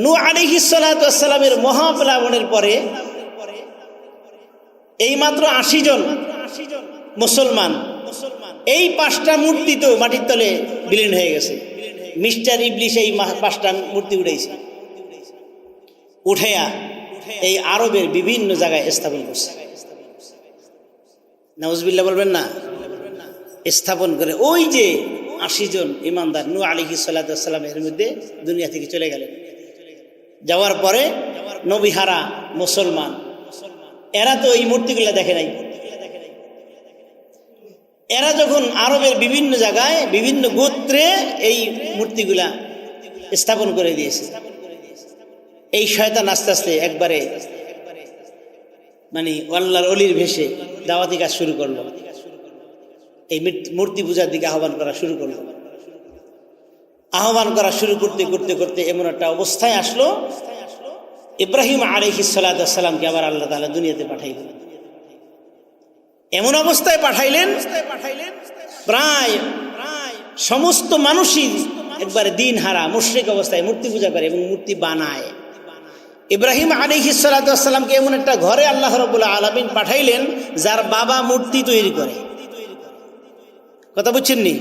নূহ আলাইহিস সালাতু ওয়াস সালামের মহাপ্লাবনের পরে এইমাত্র ৮০ জন মুসলমান এই ৫টা মূর্তি তো মাটির তলে বিলীন হয়ে গেছে। মিস্টার ইবলিস এই ৫টা মূর্তি উঠাইছে, উঠাইয়া এই আরবের বিভিন্ন জায়গায় স্থাপন করছে। নাউজুবিল্লাহ বলবেন না? স্থাপন করে ওই যে ৮০ জন ইমানদার নূহ আলাইহিস সালাতু ওয়াস সালাম এর মধ্যে দুনিয়া থেকে চলে গেলেন। যাওয়ার পরে নবীহারা মুসলমান এরা তো এই মূর্তিগুলা দেখে নাই। এরা যখন আরবের বিভিন্ন জায়গায় বিভিন্ন গোত্রে এই মূর্তিগুলা স্থাপন করে দিয়েছে, এই শয়তান আস্তে আস্তে একবারে মানে আল্লাহর অলির ভেসে দাওয়াতি কাজ শুরু করলো। এই মূর্তি পূজার দিকে আহ্বান করা শুরু করলো। আহ্বান করা শুরু করতে করতে করতে এমন একটা অবস্থায় আসলো, ইব্রাহিম আলাইহিস সালাতু ওয়াস সালামকে আবার আল্লাহ তাআলা দুনিয়াতে পাঠাইলেন। এমন অবস্থায় পাঠাইলেন প্রায় সমস্ত মানুষই একবারে দিন হারা মুশরিক অবস্থায় মূর্তি পূজা করে এবং মূর্তি বানায়। ইব্রাহিম আলাইহিস সালাতু ওয়াস সালামকে এমন একটা ঘরে আল্লাহ রাব্বুল আলামিন পাঠাইলেন যার বাবা মূর্তি তৈরি করে। কথা বুঝছেন নি?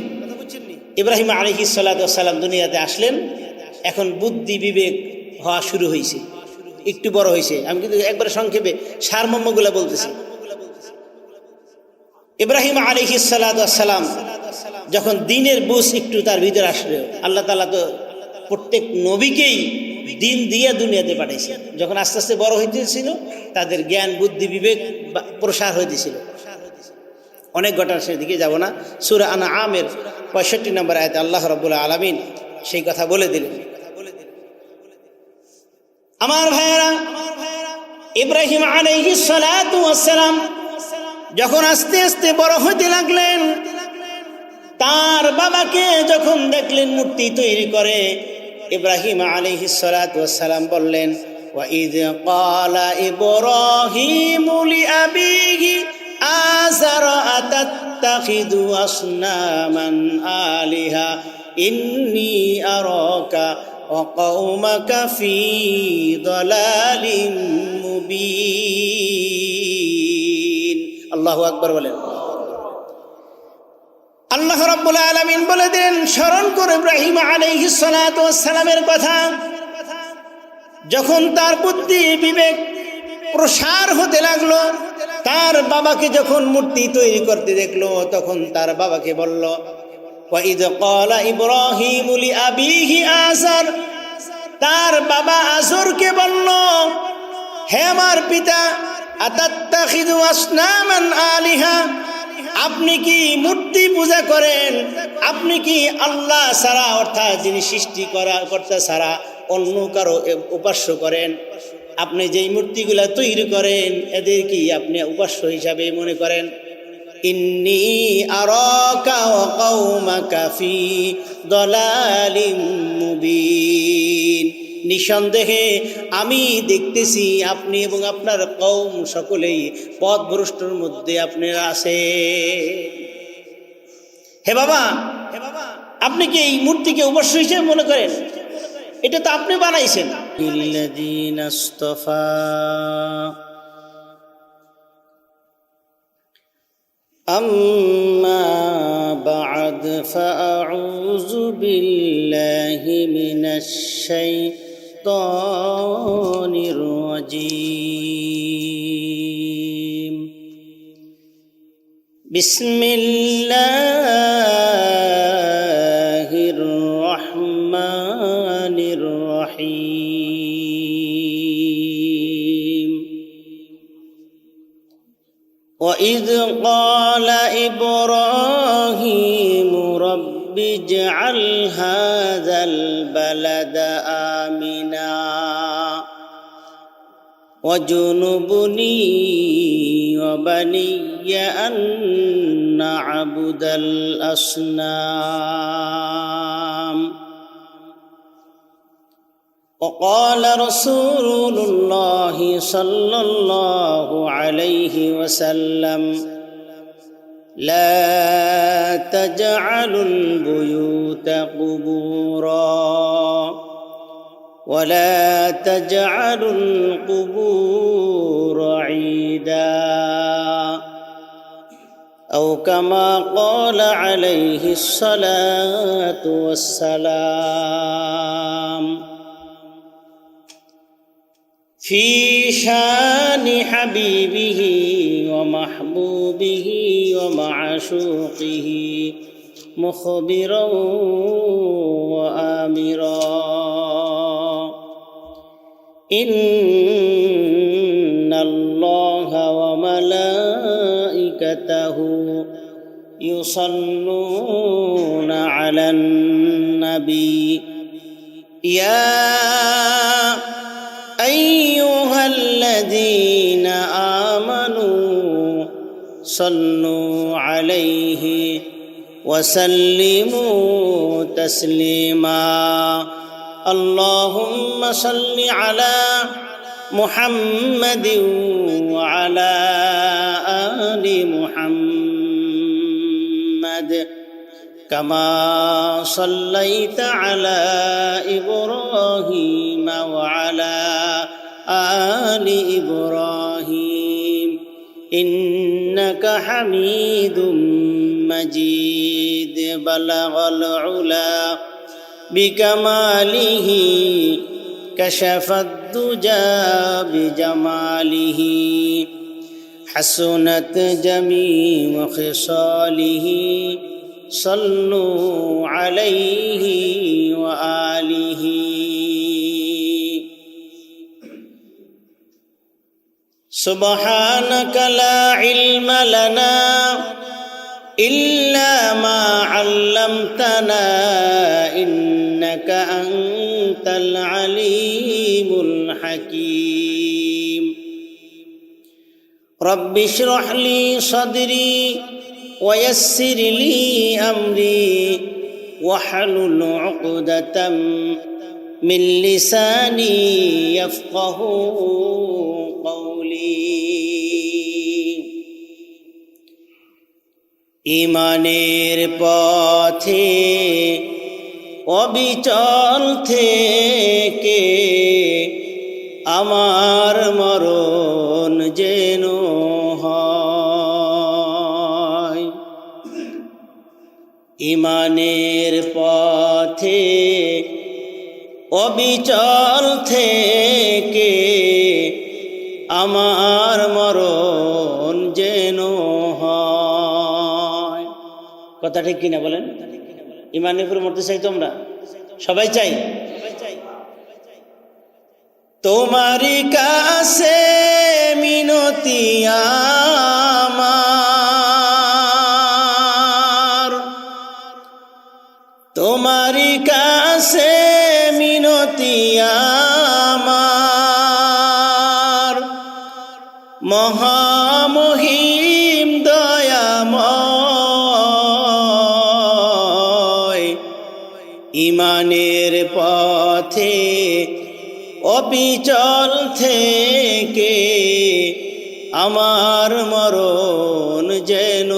ইব্রাহিম আলাইহিস সালাতু ওয়াস সালাম দুনিয়াতে আসলেন, এখন বুদ্ধি বিবেক হওয়া শুরু হয়েছে, একটু বড় হয়েছে। আমি কিন্তু একবারে সংক্ষেপে সারমর্মগুলো বলতেছি। ইব্রাহিম আলাইহিস সালাতু ওয়াস সালাম যখন দিনের বুঝ একটু তার ভিতরে আসলো, আল্লাহ তাআলা তো প্রত্যেক নবীকেই দিন দিয়ে দুনিয়াতে পাঠাইছে। যখন আস্তে আস্তে বড় হইতেছিল তাদের জ্ঞান বুদ্ধি বিবেক প্রসার হইতেছিল। অনেক ঘটনা সেদিকে যাব না। সূরা আনআমের ৬৫ নম্বর আয়াতে আল্লাহ রাব্বুল আলামিন সেই কথা বলে দিলেন। আমার ভাইয়েরা, ইব্রাহিম আলাইহিস সালাতু ওয়াস সালাম যখন আস্তে আস্তে বড় হতে লাগলেন, তার বাবাকে যখন দেখলেন মূর্তি তৈরি করে, ইব্রাহিম আলাইহিস সালাতু ওয়াস সালাম বললেন, ওয়া ইয ক্বালা ইব্রাহিমু লিআবিহি আযার আতাত্তাখিযু আসনামান আলিহা ইন্নী আরাকা ওয়া কওমাকা ফী দালালিম মুবিন। আল্লাহু আকবার বলেন। আল্লাহ রাব্বুল আলামিন বলে দিলেন, স্মরণ করে ইব্রাহিম আলাইহিস সালাতু ওয়াস সালামের কথা। যখন তার বুদ্ধি বিবেক প্রসার হতে লাগলো, তার বাবাকে যখন মূর্তি তৈরি করতে দেখলো, তখন তার বাবাকে বলল, ওয়া ইয ক্বালা ইব্রাহিমু লিআবিহি আযার, তার বাবা আযরকে বলল, হে আমার পিতা, আতাত্তাখিযু আসনামান আলিহা, আপনি কি মূর্তি পূজা করেন? আপনি কি আল্লাহ ছাড়া অর্থাৎ যিনি সৃষ্টি কর্তা ছাড়া অন্য কারো উপাস্য করেন? আপনি যেই মূর্তিগুলা তৈরি করেন এদের কি আপনি উপাস্য হিসাবে মনে করেন? ইন্নী আরাকা ওয়া কওমাকা ফী দালালিম মুবিন, নিঃসন্দেহে আমি দেখতেছি আপনি এবং আপনার কওম সকলেই পথভ্রষ্টর মধ্যে আপনারা আছে। হে বাবা, আপনি কি এই মূর্তিকে উপাস্য হিসেবে মনে করেন? এটা তো আপনি বানাইছেন। ইল্লাযীনা ইসতাফা আম্মা বা'দ ফাআউযু বিল্লাহি মিনাশ শাইতানির রাজীম। বিসমিল্লাহির রহমানির রহিম। وَإِذْ قَالَ إِبْرَاهِيمُ رَبِّ اجْعَلْ هَذَا الْبَلَدَ آمِنًا وَاجْنُبْنِي وَبَنِيَّ أَن نَّعْبُدَ الْأَصْنَامَ وقال رسول الله صلى الله عليه وسلم لا تجعلوا البيوت قبورا ولا تجعلوا القبور عيدا أو كما قال عليه الصلاة والسلام في شان حبيبه ومحبوبه ومعشوقه مخبرا وآمرا إن الله وملائكته يصلون على النبي يا أيها الذين آمنوا صلوا عليه وسلموا تسليما اللهم صل على محمد وعلى آل محمد كما صليت على إبراهيم وعلى آل إبراهيم إنك حميد مجيد بلغ العلا بكماله كشف الدجى بجماله حسنت جميع خصاله صلوا عليه وآله سبحانك لا علم لنا إلا ما علمتنا إنك أنت العليم الحكيم رب اشرح لي صدري ويسر لي أمري واحلل عقدة من لساني يفقه قولي ইমানের পথে অবিচল থেকে আমার মরণ যেন হয় ইমানের পথে অবিচল থেকে আমার মরণ যেন হয় কথা ঠিক কিনা বলেন ইমানের উপর মরতে চাই তোমরা সবাই চাই তোমারই কাছে মিনতি আমার তোমারই কাছে মিনতি আমার মহামহিম দয়াময় ইমানের পথে অবিচল থেকে আমার মরণ যেন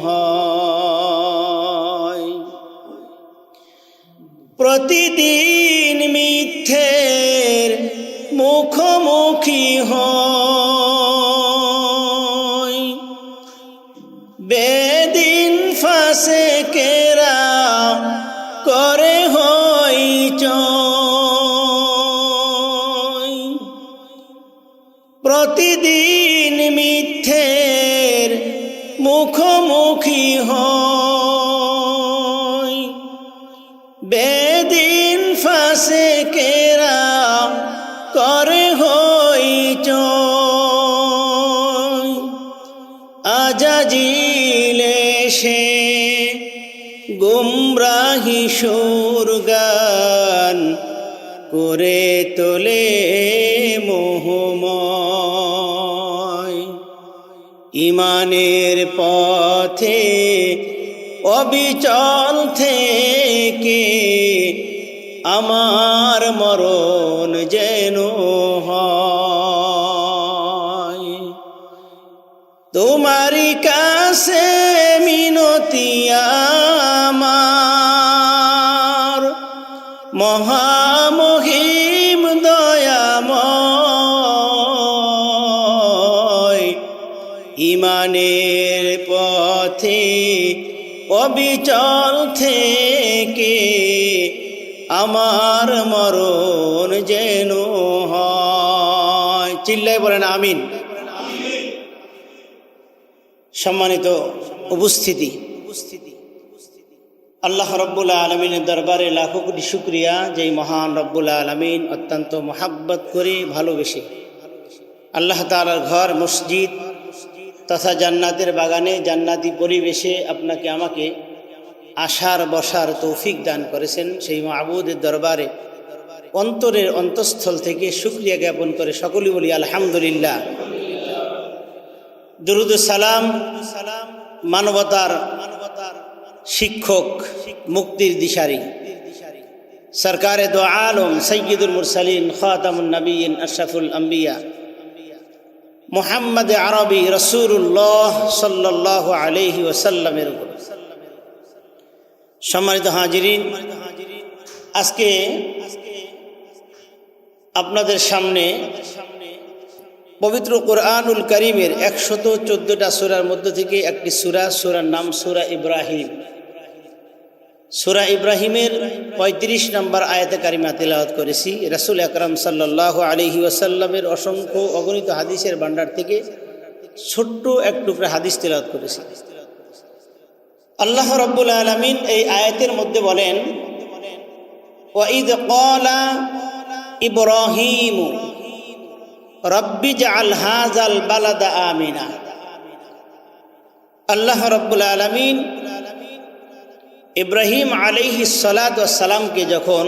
হয় প্রতিদিন মিথ্যের মুখোমুখি হই বেদিন ফাসেকেরা করে হই প্রতিদিন মিথ্যের মুখোমুখি হই বেদিন ফাসেকেরা করে হই আজাজিল এসে গুমরাহি সুরগান করে তোলে মোহময় ইমানের পথে অবিচল থেকে আমার মরণ যেন হয় তোমারই কাছে মিনতি আমার মহামহিম ইমানের পথে অবিচল থেকে আমার মরণ যেন হয়। চিল্লাই বলেন আমিন। সম্মানিত উপস্থিতি, আল্লাহ রব্বুল আলমিনের দরবারে লাখো কোটি শুকরিয়া, যেই মহান রব্বুল আলমিন অত্যন্ত মহাব্বত করে ভালোবেসে আল্লাহ তাআলার ঘর মসজিদ তথা জান্নাতের বাগানে জান্নাতি পরিবেশে আপনাকে আমাকে আসার বসার তৌফিক দান করেছেন। সেই মাবুদের দরবারে অন্তরের অন্তঃস্থল থেকে শুকরিয়া জ্ঞাপন করে সকলেই বলি আলহামদুলিল্লাহ। দুরুদ সালাম মানবতার শিক্ষক, মুক্তির দিশারি, সরকারে দো আলম সৈয়দুল মুরসালিন খাতামুন নবীন আশরাফুল আম্বিয়া মুহাম্মদ আরবি রাসূলুল্লাহ সাল্লাল্লাহু আলাইহি ওয়াসাল্লামের উপর। সম্মানিত হাজিরিন, আজকে আপনাদের সামনে পবিত্র কোরআনুল কারীমের 114টা সূরার মধ্য থেকে একটি সূরার নাম সূরা ইব্রাহিম। সূরা ইব্রাহিমের 35 নম্বর আয়াতে কারিমা তিলাওয়াত করেছি। রাসূল আকরাম সাল্লাল্লাহু আলাইহি ওয়াসাল্লামের অসংখ্য অগণিত হাদিসের ভান্ডার থেকে ছোট্ট এক টুকরা হাদিস তিলাওয়াত করেছি। আল্লাহ রাব্বুল আলামিন এই আয়াতের মধ্যে বলেন, ওয়াইদ ক্বালা ইব্রাহিম রব্বি জাআল হাযাল বালাদা আমিনা। আল্লাহ রাব্বুল আলামিন ইব্রাহিম আলাইহিস সালাতু ওয়াস সালামকে যখন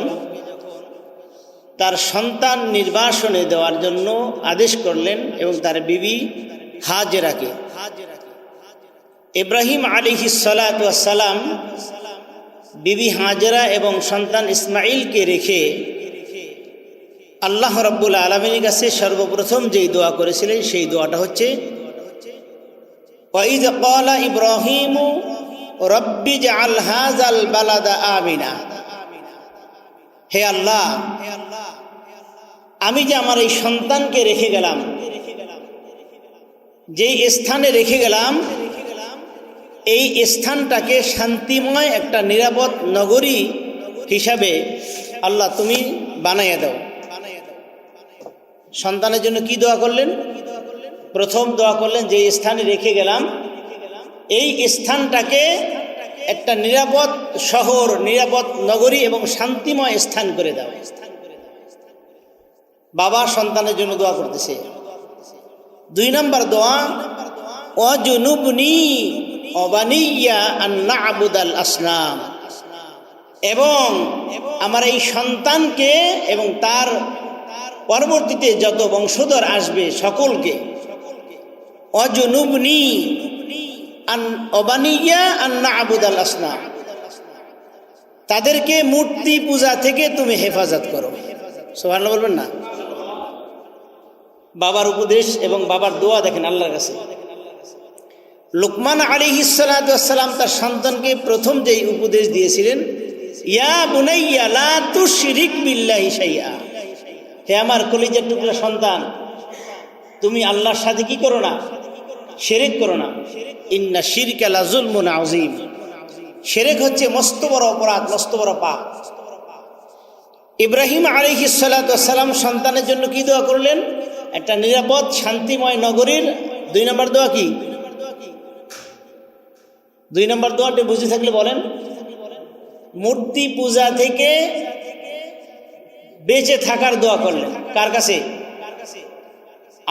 তার সন্তান নির্বাসনে দেওয়ার জন্য আদেশ করলেন এবং তার বিবি হাজেরাকে, ইব্রাহিম আলাইহিস সালাতু ওয়াস সালাম বিবি হাজেরা এবং সন্তান ইসমাঈলকে রেখে আল্লাহ রাব্বুল আলামিনের কাছে সর্বপ্রথম যেই দোয়া করেছিলেন সেই দোয়াটা হচ্ছে ওয়াইদ ক্বালা ইব্রাহিম রব্বি জাআল হাযাল বালাদা আমিনা। হে আল্লাহ, আমি যে আমার এই সন্তানকে রেখে গেলাম, যেই স্থানে রেখে গেলাম, এই স্থানটাকে শান্তিময় একটা নিরাপদ নগরী হিসাবে আল্লাহ তুমি বানাইয়া দাও। সন্তানের জন্য কি দোয়া করলেন? প্রথম দোয়া করলেন যে স্থানে রেখে গেলাম এই স্থানটাকে একটা নিরাপদ শহর, নিরাপদ নগরী এবং শান্তিময় স্থান করে দাও। বাবা সন্তানের জন্য দোয়া করতেছে। 2 নম্বর দোয়া, ওয়াজনুবনি ওয়াবানিয়া আন না'বুদাল আসনাম, এবং আমার এই সন্তানকে এবং তার পরবর্তীতে যত বংশধর আসবে সকলকে ওয়াজনুবনি আন ওয়াবানিয়া আন না'বুদাল আসনাম, তাদেরকে মূর্তি পূজা থেকে তুমি হেফাজত করো। সুবহানাল্লাহ বলবেন না? বাবার উপদেশ এবং বাবার দোয়া দেখেন আল্লাহর কাছে। লুকমান আলাইহিস সালাতু ওয়াস সালাম তার সন্তানকে প্রথম যেই উপদেশ দিয়েছিলেন, ইয়া বুনাইয়া লা তুশরিক বিল্লাহি শাইআ, হে আমার কলিজার টুকরা সন্তান, তুমি আল্লাহর সাথে কি করো না? শিরক করো না। ইন্না শিরকা লা যুলমুন আযীম, শিরক হচ্ছে মস্ত বড় অপরাধ, মস্ত বড় পাপ। ইব্রাহিম আলাইহিস সালাতু ওয়াস সালাম সন্তানের জন্য কি দোয়া করলেন? একটা নিরাপদ শান্তিময় নগরীর 2 নম্বর দোয়া কি? 2 নম্বর দোয়াটি বুঝে থাকলে বলেন। মূর্তি পূজা থেকে বেঁচে থাকার দোয়া করলেন। কার কাছে?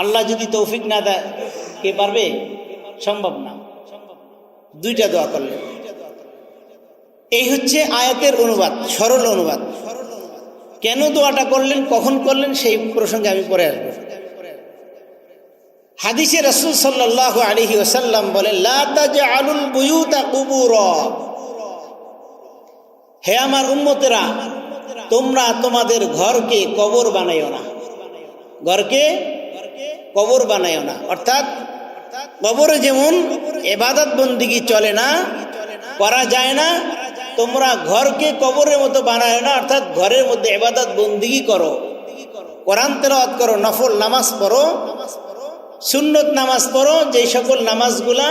আল্লাহ যদি তৌফিক না দেয় কে পারবে? সম্ভব না। 2টা দোয়া করলেন। এই হচ্ছে আয়াতের অনুবাদ, সরল অনুবাদ। কেন দোয়াটা করলেন, কখন করলেন, সেই প্রসঙ্গে আমি পরে আসবো। হাদিসে রাসূল সাল্লাল্লাহু আলাইহি ওয়াসাল্লাম বলেন, লা তাজআলুল বুয়ুতা কুবুরা, হে আমার উম্মতেরা, তোমরা তোমাদের ঘরকে কবর বানাইও না। ঘরকে কবর বানাইও না, অর্থাৎ কবরে যেমন ইবাদত বন্দেগী চলে না, করা যায় না, তোমরা ঘরকে কবরের মতো বানাইও না, অর্থাৎ ঘরের মধ্যে ইবাদত বন্দেগী করো, কোরআন তেলাওয়াত করো, নফল নামাজ পড়ো, সুন্নত নামাজ পড়ো, যে সকল নামাজগুলা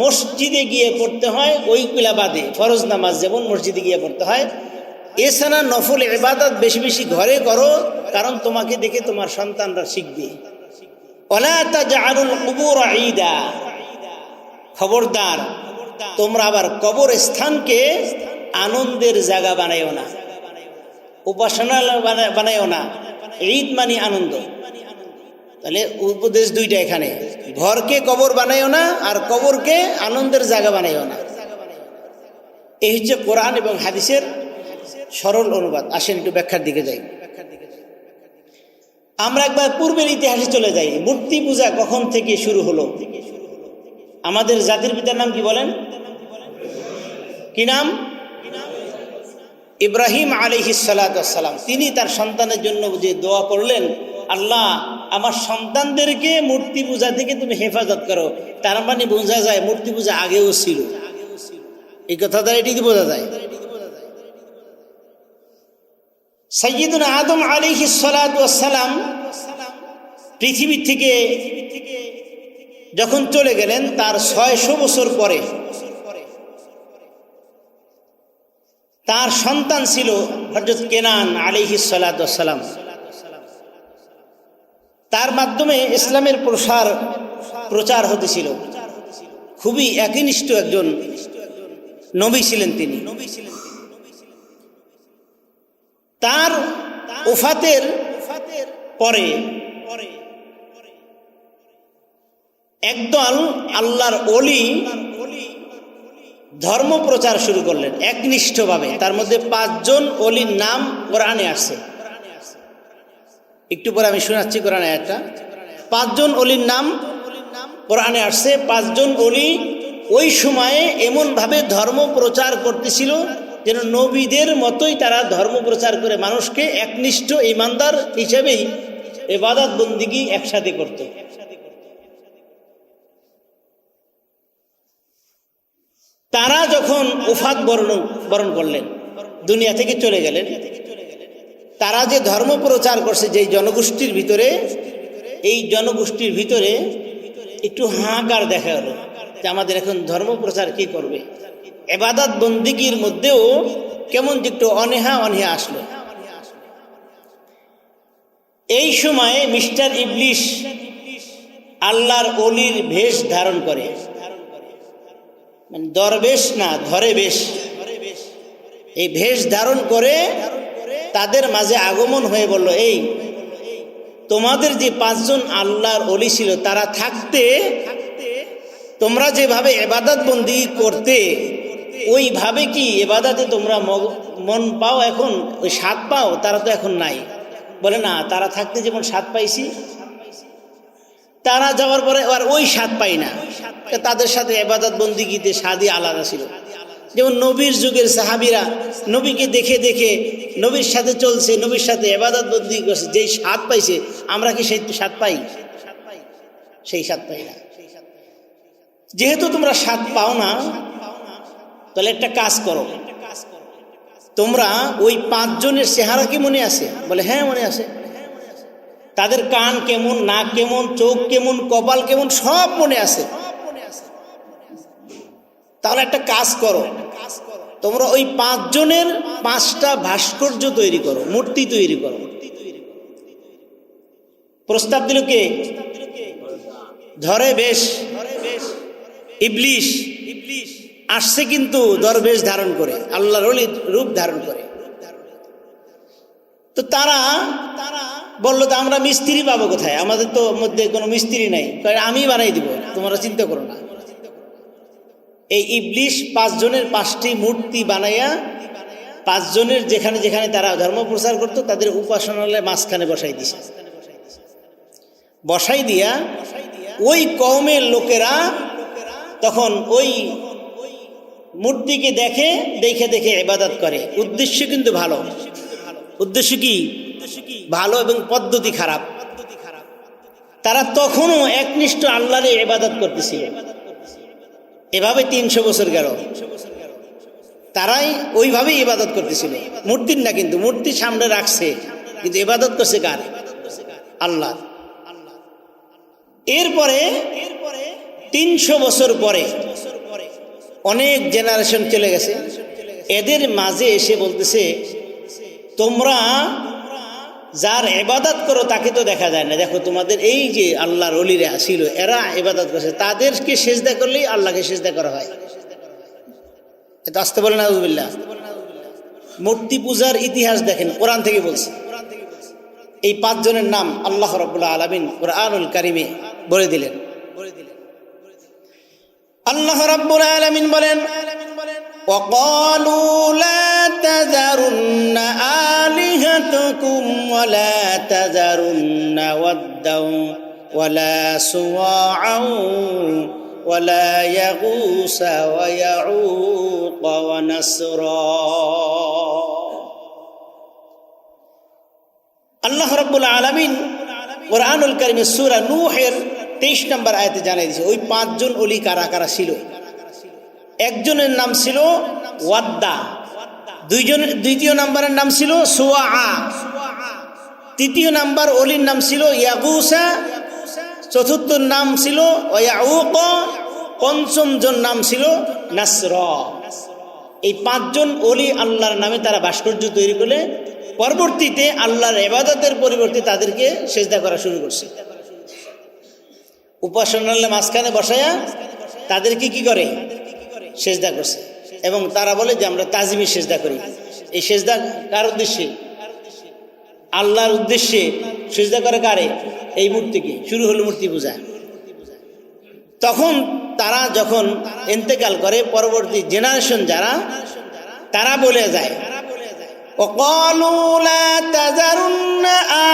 মসজিদে গিয়ে পড়তে হয় ওইগুলা বাদে, ফরজ নামাজ যেমন মসজিদে গিয়ে পড়তে হয়। এছাড়া নফল ইবাদত বেশি বেশি ঘরে করো, কারণ তোমাকে দেখে তোমার সন্তানরা শিখবে। ওয়ালা তাজআলুল কুবুর ঈদা, খবরদার তোমরা আবার কবর স্থানকে আনন্দের জায়গা বানাইও না, উপাসনালয় বানাইও না। ঈদ মানে আনন্দ। তাহলে উপদেশ দুইটা এখানে, ঘরকে কবর বানাইও না আর কবরকে আনন্দের জায়গা বানাইও না। এই হচ্ছে কোরআন এবং হাদিসের সরল অনুবাদ। আসেন একটু ব্যাখ্যার দিকে যাই। আমরা একবার পূর্বের ইতিহাসে চলে যাই। মূর্তি পূজা কখন থেকে শুরু হলো? আমাদের জাতির পিতার নাম কি বলেন? কি নাম? ইব্রাহিম আলাইহিস সালাতু ওয়াস সালাম। তিনি তার সন্তানের জন্য যে দোয়া করলেন, আল্লাহ আমার সন্তানদেরকে মূর্তি পূজা থেকে তুমি হেফাজত করো, তার মানে বোঝা যায় মূর্তি পূজা আগেও ছিল। এই কথা দ্বারা এটি বোঝা যায়। সাইয়্যিদুনা আদম আলাইহিস সালাতু ওয়াস সালাম পৃথিবী থেকে যখন চলে গেলেন, তার 600 বছর পরে তার সন্তান ছিল হযরত কেনান আলাইহিস সালাতু ওয়াস সালাম। তার মাধ্যমে ইসলামের প্রচার হতেছিল। খুবই একনিষ্ঠ একজন নবী ছিলেন তিনি। তার ওফাতের পরে একদল আল্লাহর ওলি ধর্ম প্রচার শুরু করলেন একনিষ্ঠভাবে। তার মধ্যে 5 জন ওলির নাম কোরআনে আসছে। একটু পরে আমি শোনাচ্ছি কোরআনে একটা। 5 জন ওলির নাম কোরআনে আসছে। 5 জন ওলি ওই সময়ে এমনভাবে ধর্ম প্রচার করতেছিল যেন নবীদের মতোই তারা ধর্ম প্রচার করে মানুষকে একনিষ্ঠ ঈমানদার হিসেবেই ইবাদত বন্দেগী একসাথে করত। তারা যখন ওফাত বরণ করলেন, দুনিয়া থেকে চলে গেলেন, তারা যে ধর্ম প্রচার করছে যে জনগোষ্ঠীর ভিতরে, এই জনগোষ্ঠীর ভিতরে একটু হাহাকার দেখা গেল যে আমাদের এখন ধর্ম প্রচার কি করবে। ইবাদত বন্দেগীর মধ্যেও কেমন যে একটু অনীহা আসলো। এই সময়ে মিস্টার ইবলিশ আল্লাহর ওলির ভেষ ধারণ করে, মানে দরবেশ না, ধরে বেশ, এই ভেষ ধারণ করে তাদের মাঝে আগমন হয়ে বলল, এই তোমাদের যে 5 জন আল্লাহর ওলি ছিল, তারা থাকতে তোমরা যেভাবে ইবাদত বন্দেগী করতে, ওইভাবে কি ইবাদতে তোমরা মন পাও, এখন ওই স্বাদ পাও? তারা তো এখন নাই। বলে না, তারা থাকতে যেমন স্বাদ পাইছি, তারা যাওয়ার পরে আর ওই স্বাদ পাই না। তাদের সাথে ইবাদত বন্দেগীতে স্বাদই আলাদা ছিল। যেমন নবীর যুগের সাহাবীরা নবীকে দেখে দেখে নবীর সাথে চলছে, নবীর সাথে ইবাদত বন্দেগী করছে, যেই স্বাদ পাইছে, আমরা কি সেই স্বাদ পাই? সেই স্বাদ পাই না। যেহেতু তোমরা স্বাদ পাও না, তাহলে একটা কাজ করো, তোমরা ওই 5 জনের চেহারা কি মনে আছে? বলে হ্যাঁ মনে আছে। তাদের কান কেমন, নাক কেমন, চোখ কেমন, কপাল কেমন, সব মনে আছে। তাহলে একটা কাজ করো, তোমরা ওই 5 জনের 5টা ভাস্কর্য তৈরি করো, মূর্তি তৈরি করো। প্রস্তাব দিল কে? ধরে বেশ ইবলিশ আসছে, কিন্তু দরবেশ ধারণ করে, আল্লাহর ওলির রূপ ধারণ করে। তো তারা বললো, তো আমরা মিস্ত্রি পাবো কোথায়? আমাদের তো মধ্যে কোনো মিস্ত্রি নাই। আমি বানাই দিব, তোমরা চিন্তা করো না। এই ইবলিশ 5 জনের 5টি মূর্তি বানাইয়া 5 জনের যেখানে যেখানে তারা ধর্ম প্রচার করতো তাদের উপাসনালয়ে মাঝখানে বসাই দিছে। বসাই দিয়া ওই কওমের লোকেরা তখন ওই মূর্তিকে দেখে দেখে ইবাদত করে। উদ্দেশ্য কিন্তু ভালো। উদ্দেশ্য কি? ভালো এবং পদ্ধতি খারাপ। তারা তখনও একনিষ্ঠ আল্লাহর ইবাদত করতেছিল। এভাবে 300 বছর গেল, তারাই ওইভাবেই ইবাদত করতেছিল, মূর্তির না। কিন্তু মূর্তি সামনে রাখছে, কিন্তু ইবাদত করছে কার? আল্লাহ। এরপরে 300 বছর পরে অনেক জেনারেশন চলে গেছে, এদের মাঝে এসে বলতেছে, তোমরা যার ইবাদত করো তাকে তো দেখা যায় না, দেখো তোমাদের এই যে আল্লাহর ওলিরা ছিল এরা ইবাদত করছে, তাদেরকে সিজদা করলেই আল্লাহকে সিজদা করা হয়। এটা আসতে বলে না আউযুবিল্লাহ। মূর্তি পূজার ইতিহাস দেখেন, কোরআন থেকে বলছে। এই 5 জনের নাম আল্লাহ রাব্বুল আলামিন কুরআনুল কারীমে বলে দিলেন। আল্লাহ রাব্বুল আলামিন বলেন, وقالوا لا تذرن آلهتكم ولا تذرن ودا ولا سواعا ولا يغوث ويعوق ونسرا। আল্লাহ রাব্বুল আলামিন কুরআনুল কারীমের সূরা নূহের 23 নম্বর আয়াতে জানাই দিয়েছে ওই 5 জন ওলি কারা কারা ছিল। একজনের নাম ছিল ওয়াদ্দা, দ্বিতীয় নাম্বারের নাম ছিল সুওয়া, তৃতীয় নাম্বার ওলির নাম ছিল ইয়াগুসা, চতুর্থ নাম ছিল ইয়াউক, পঞ্চম জন নাম ছিল নাসর। এই 5 জন ওলি আল্লাহর নামে তারা ভাস্কর্য তৈরি করে পরবর্তীতে আল্লাহর ইবাদতের পরিবর্তে তাদেরকে সিজদা করা শুরু করছে। উপাসনালয় মাঝখানে বসায়া তাদেরকে কি করে সিজদা করছে, এবং তারা বলে যে আমরা তাজিমি সিজদা করি। এই সিজদা কার উদ্দেশ্যে? আল্লাহর উদ্দেশ্যে সিজদা করে কারে? এই মূর্তিকে। শুরু হলো মূর্তি পূজা। তখন তারা যখন ইন্তেকাল করে, পরবর্তী জেনারেশন যারা, তারা বলে যায়, وقالوا لا تذرن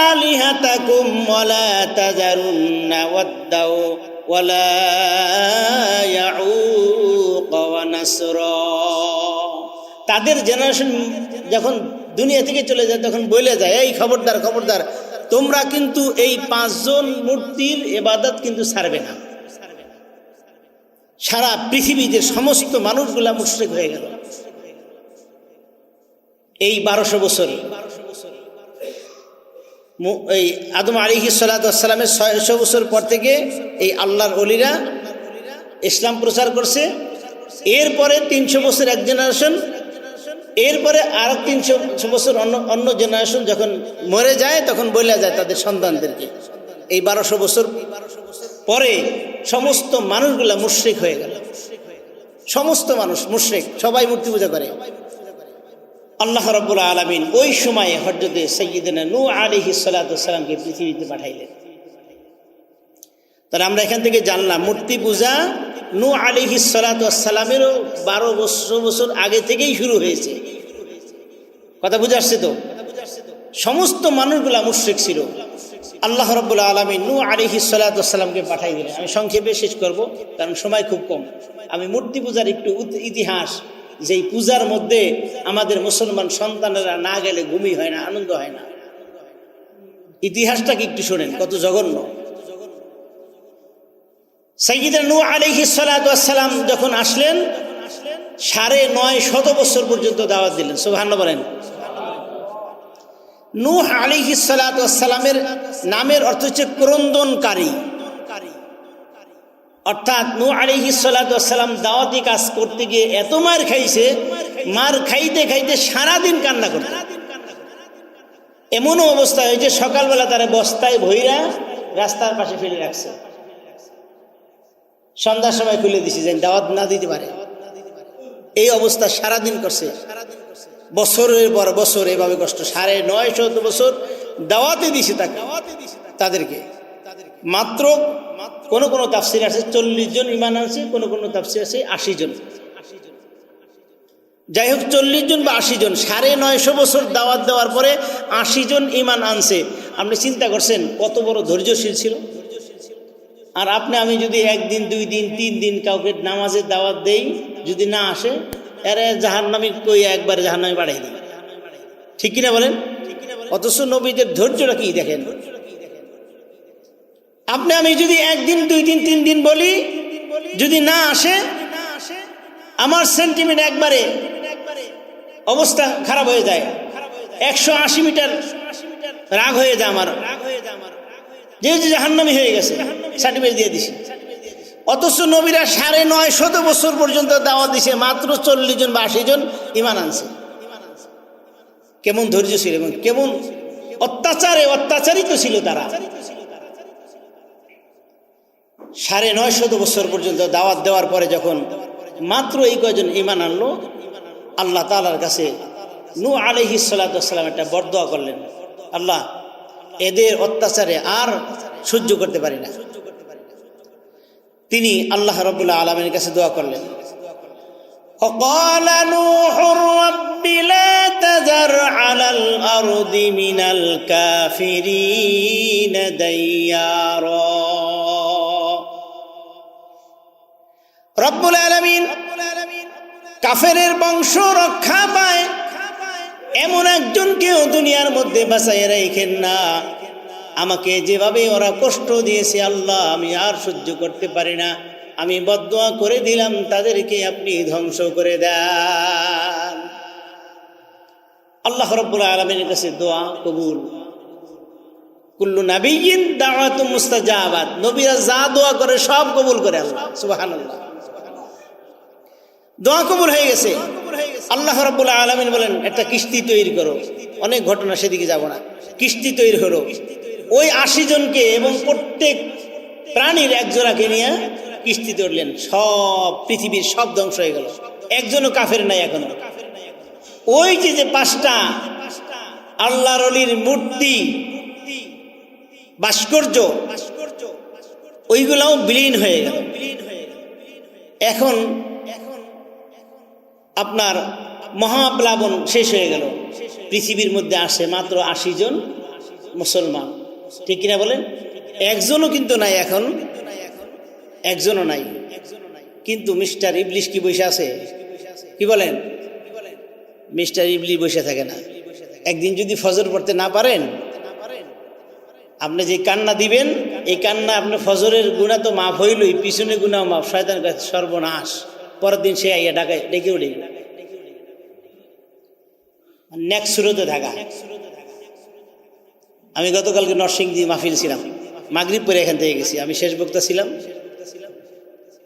آلهتكم ولا تذرن ودا ولا يعوق ونسرا। তাদের জেনারেশন যখন দুনিয়া থেকে চলে যায় তখন বলে যায়, এই খবরদার খবরদার, তোমরা কিন্তু এই 5 জন মূর্তির ইবাদত কিন্তু ছাড়বে না। সারা পৃথিবীতে সমস্ত মানুষগুলা মুশরিক হয়ে গেল। এই 1200 বছর, এই আদম আলাইহিস সালাতু ওয়াস সালামের 600 বছর পর থেকে এই আল্লাহর ওলিরা ইসলাম প্রচার করছে। এরপরে 300 বছর এক জেনারেশন, এরপরে আর 300 বছর অন্য জেনারেশন যখন মরে যায় তখন বলে যায় তাদের সন্তানদেরকে। এই 1200 বছর পরে সমস্ত মানুষগুলা মুশরিক হয়ে গেল। সমস্ত মানুষ মুশরিক, সবাই মূর্তি পূজা করে। আল্লাহ রাব্বুল আলামিন ওই সময়ে হযরত সাইয়্যিদনা নূহ আলাইহিস সালাতু ওয়াস সালামকে পৃথিবীতে পাঠাইলেন। তাহলে আমরা এখান থেকে জানলাম মূর্তি পূজা নূহ আলাইহিস সালাতু ওয়াস সালামেরও 1200 বছর আগে থেকেই শুরু হয়েছে। কথা বুঝে আসছে তো? সমস্ত মানুষগুলা মুশরিক ছিল। আল্লাহ রাব্বুল আলামিন নূহ আলাইহিস সালাতু ওয়াস সালামকে পাঠাই দিলেন। আমি সংক্ষেপে শেষ করব কারণ সময় খুব কম। আমি মূর্তি পূজার একটু ইতিহাস, যেই পূজার মধ্যে আমাদের মুসলমান সন্তানেরা না গেলে ঘুমই হয় না, আনন্দ হয় না, ইতিহাসটাকে একটু শোনেন কত জঘন্য। সাইয়্যিদনা নূহ আলাইহিস সালাতু ওয়াস সালাম যখন আসলেন 950 বছর পর্যন্ত দাওয়াত দিলেন। সুবহানাল্লাহ বলেন। নূহ আলাইহিস সালাতু ওয়াস সালামের নামের অর্থ হচ্ছে ক্রন্দনকারী, অর্থাৎ নূহ আলাইহিস সালাতু ওয়াস সালাম দাওয়াতি কাজ করতে গিয়ে এত মার খাইছে, মার খাইতে খাইতে সারাদিন কান্না করতে। এমনও অবস্থা হয়েছে সকালবেলা তারা বস্তায় ভইরা রাস্তার পাশে ফেলে রাখছে, সন্ধ্যার সময় খুলে দিছে যেন দাওয়াত না দিতে পারে। এই অবস্থা সারাদিন করছে, বছরের পর বছর এভাবে কষ্ট। 950 বছর দাওয়াতে দিছে তাদেরকে। মাত্র কোন তাফসির আছে 40 জন ঈমান আনছে, কোন তাফসির আছে 80 জন। যাই হোক 40 জন বা 80 জন, 950 বছর দাওয়াত দেওয়ার পরে 80 জন ঈমান আনছে। আপনি চিন্তা করছেন কত বড় ধৈর্যশীল ছিল। আর আপনি আমি যদি 1 দিন 2 দিন 3 দিন কাউকে নামাজের দাওয়াত দেই, যদি না আসে এরা জাহান্নামী কই একবারে জাহান্নামে পাঠাই দিই, ঠিক কিনা বলেন? অথচ নবীদের ধৈর্যটা কি দেখেন। আপনি আমি যদি 1 দিন 2 দিন 3 দিন বলি, যদি না আসে আমার সেন্টিমেন্ট একবারে অবস্থা খারাপ হয়ে যায়, 180 মিটার রাগ হয়ে যায় আমার, যেহেতু জাহান্নামী হয়ে গেছে, সার্টিফিকেট দিয়ে দিছে। অথচ নবীরা 950 বছর পর্যন্ত দাওয়াত দিছে, মাত্র 40 জন বা 80 জন ঈমান আনছে। কেমন ধৈর্য ছিল এবং কেমন অত্যাচারিত ছিল তারা। 950 বছর পর্যন্ত দাওয়াত দেওয়ার পরে যখন মাত্র এই কয়জন ঈমান আনলো, আল্লাহ তাআলার কাছে নূহ আলাইহিস সালাতু ওয়াস সালাম একটা বরদোয়া করলেন, আল্লাহ এদের অত্যাচারে আর সহ্য করতে পারি না। তিনি আল্লাহ রাব্বুল আলামিনের কাছে দোয়া করলেন, وقال نوح رب لا تذر على الأرض من الكافرين ديارا। রব্বুল আলামিন কাফেরের বংশ রক্ষা পায় এমন একজনকেও দুনিয়ার মধ্যে বাঁচাইয়া রাখেন না। আমাকে যেভাবে ওরা কষ্ট দিয়েছে আল্লাহ, আমি আর সহ্য করতে পারি না। আমি বদদোয়া করে দিলাম, তাদেরকে আপনি ধ্বংস করে দেন। আল্লাহ রাব্বুল আলামিনের কাছে দোয়া কবুল। কুল্লু নাবিয়্যিন দাওয়াতু মুস্তাজাবাত, নবীরা যা দোয়া করে সব কবুল করে আল্লাহ, সুবহানাল্লাহ। দোয়া কবুল হয়ে গেছে। আল্লাহ রাব্বুল আলামিন বলেন একটা কিস্তি তৈরি করো। অনেক ঘটনা, সেদিকে যাব না। কিস্তি তৈরি হলো, ওই 80 জনকে এবং প্রত্যেক প্রাণীর একজোড়াকে নিয়ে কিস্তি তুললেন। সব পৃথিবীর সব ধ্বংস হয়ে গেল, একজনও কাফের নাই এখনো। ওই যে 5টা আল্লাহর ওলির মূর্তি ভাস্কর্য, ওইগুলাও বিলীন হয়ে গেল। এখন আপনার মহাপ্লাবন শেষ হয়ে গেল। পৃথিবীর মধ্যে আসে মাত্র 80 জন মুসলমান, ঠিক কিনা বলেন? একজনও কিন্তু নাই, এখন একজনও নাই। কিন্তু মিস্টার ইবলিশ কি বসে আছে? কি বলেন? মিস্টার ইবলিশ বসে থাকে না। একদিন যদি ফজর পড়তে না পারেন, আপনি যে কান্না দিবেন, এই কান্না আপনার ফজরের গুনাহ তো মাফ হইলই, পিছনে গুনাহ মাফ। শয়তান কাছে সর্বনাশ। পরের দিন সে আইয়া ডেকে উঠে নেক্সট সুরতে থাকা। আমি গতকালকে নরসিংদী মাহফিল ছিলাম, মাগরিব পরে এখান থেকে গেছি, আমি শেষ বক্তা ছিলাম।